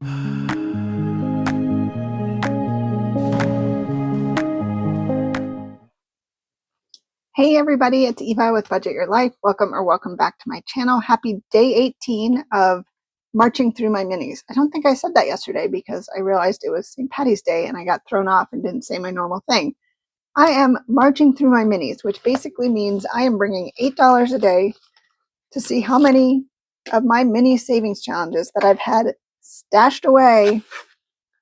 Hey everybody, it's Eva with Budget Your Life. Welcome back to my channel. Happy day 18 of marching through my minis. I don't think I said that yesterday because I realized it was St. Patty's Day and I got thrown off and didn't say my normal thing. I am marching through my minis, which basically means I am bringing $8 a day to see how many of my mini savings challenges that I've had stashed away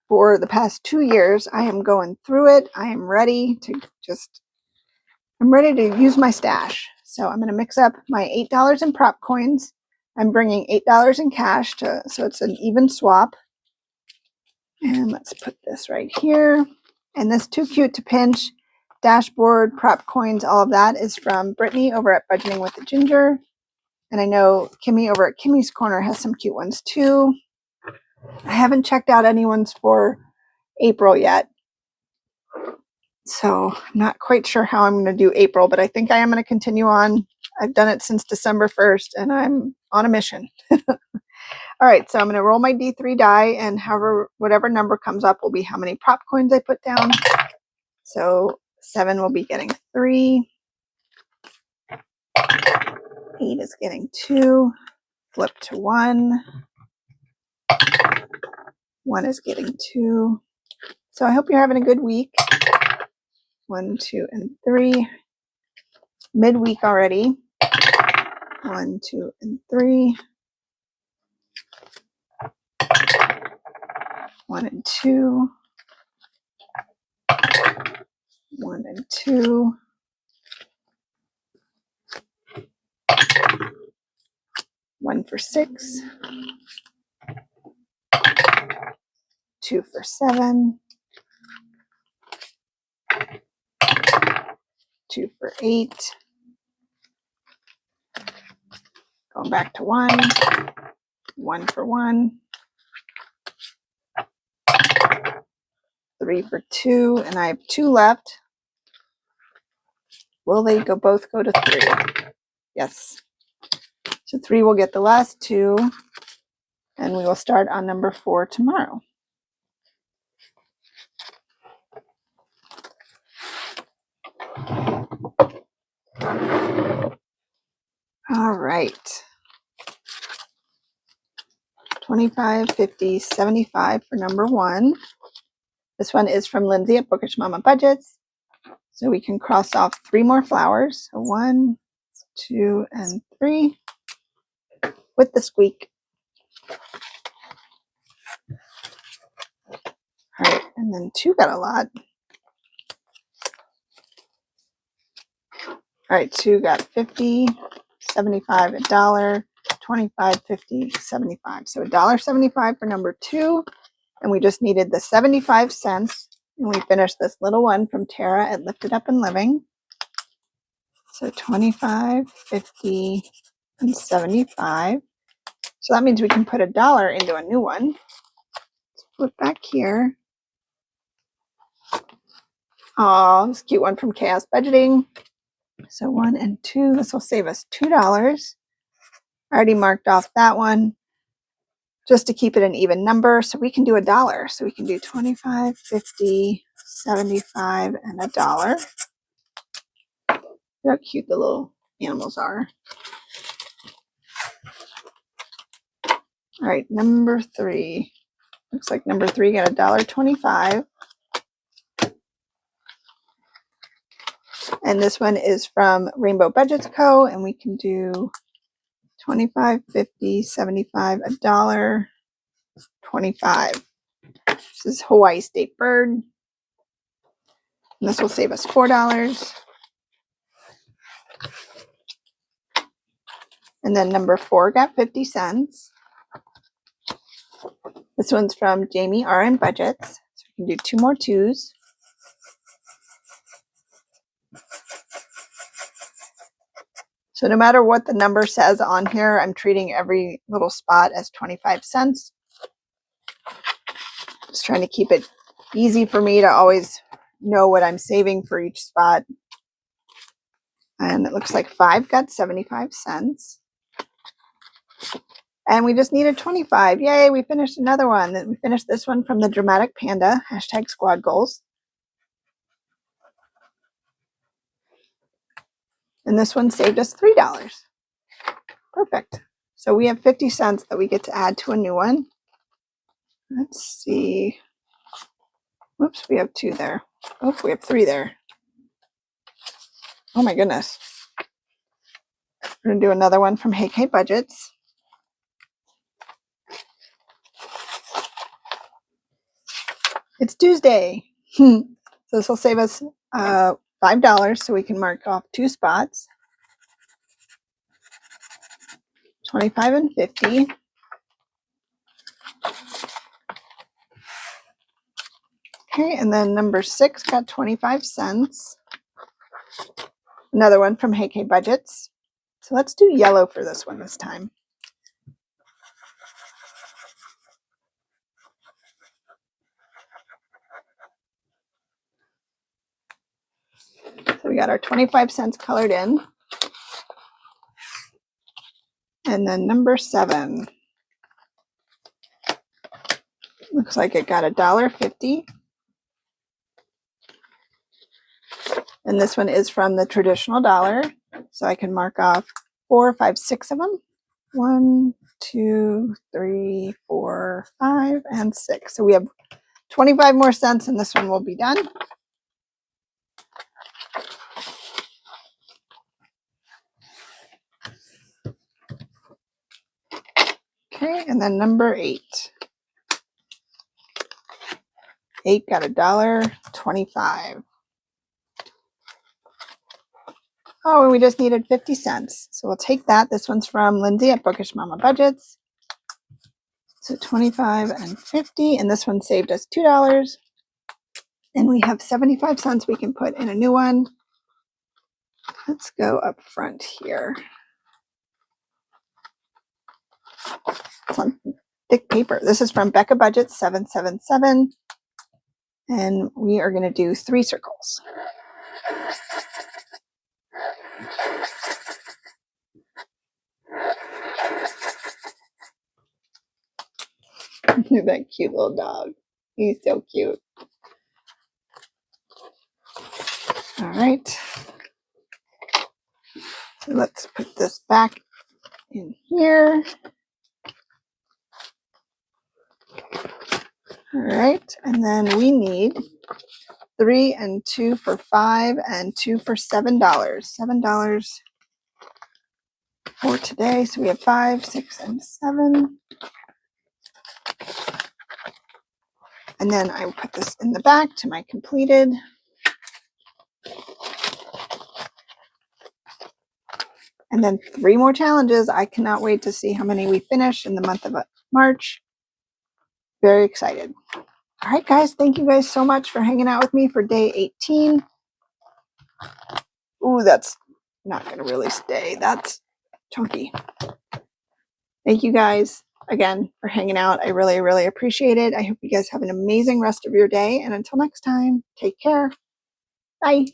for the past 2 years. I am going through it. I am ready to I'm ready to use my stash. So I'm going to mix up my $8 in prop coins. I'm bringing $8 in cash so it's an even swap. And let's put this right here. And this Too Cute to Pinch dashboard, prop coins, all of that is from Brittany over at Budgeting with the Ginger. And I know Kimmy over at Kimmy's Corner has some cute ones too. I haven't checked out anyone's for April yet. So I'm not quite sure how I'm going to do April, but I think I am going to continue on. I've done it since December 1st and I'm on a mission. All right, so I'm going to roll my D3 die and whatever number comes up will be how many prop coins I put down. So 7 will be getting 3. 8 is getting 2. Flip to 1. 1 is getting 2. So I hope you're having a good week. 1, 2, and 3. Midweek already. 1, 2, and 3. 1 and 2. 1 and 2. 1 for 6. 2 for 7. 2 for 8. Going back to 1. 1 for 1. 3 for 2. And I have 2 left. Will they both go to 3? Yes. So 3 will get the last 2. And we will start on number 4 tomorrow. All right. 25, 50, 75 for number 1. This one is from Lindsay at Bookish Mama Budgets. So we can cross off 3 more flowers. So 1, 2, and 3 with the squeak. All right, and then 2 got a lot. All right, 2 got 50, 75, $1, 25, 50, 75. So $1.75 for number 2. And we just needed the 75 cents. And we finished this little one from Tara at Lifted Up and Living. So 25, 50, and 75. So that means we can put $1 into a new one. Let's flip back here. Oh, this cute one from Chaos Budgeting. So 1 and 2. This will save us $2. I already marked off that one just to keep it an even number. So we can do $1. So we can do 25, 50, 75, and $1. Look how cute the little animals are. All right, number 3. Looks like number 3 got $1.25. And this one is from Rainbow Budgets Co. And we can do 25, 50, 75, $1, 25. This is Hawaii State Bird. And this will save us $4. And then number 4 got 50 cents. This one's from Jamie R.N. Budgets. So we can do 2 more 2s. So no matter what the number says on here, I'm treating every little spot as 25 cents. Just trying to keep it easy for me to always know what I'm saving for each spot. And it looks like 5 got 75 cents. And we just needed 25. Yay, we finished another one. We finished this one from the Dramatic Panda, hashtag squad goals. And this one saved us $3. Perfect. So we have 50 cents that we get to add to a new one. Let's see. Whoops, we have 2 there. Oh, we have 3 there. Oh my goodness. We're going to do another one from Hey K Budgets. It's Tuesday. So this will save us $5 so we can mark off 2 spots. 25 and 50. Okay, and then number 6 got 25 cents. Another one from Hey K Budgets. So let's do yellow for this one this time. So we got our 25 cents colored in. And then number 7. Looks like it got $1.50. And this one is from the traditional dollar. So I can mark off 4, 5, 6 of them. 1, 2, 3, 4, 5, and 6. So we have 25 more cents and this one will be done. Okay, and then number 8. 8 got $1.25. Oh, and we just needed 50 cents. So we'll take that. This one's from Lindsay at Bookish Mama Budgets. So 25 and 50, and this one saved us $2. And we have 75 cents we can put in a new one. Let's go up front here. It's on thick paper. This is from Becca Budget 777. And we are going to do 3 circles. That cute little dog. He's so cute. All right. So let's put this back in here. All right. And then we need 3 and 2 for $5 and 2 for $7. $7 for today. So we have 5, 6, and 7. And then I will put this in the back to my completed. And then 3 more challenges. I cannot wait to see how many we finish in the month of March. Very excited. All right, guys. Thank you guys so much for hanging out with me for day 18. Ooh, that's not going to really stay. That's chunky. Thank you guys again for hanging out. I really, really appreciate it. I hope you guys have an amazing rest of your day. And until next time, take care. Bye.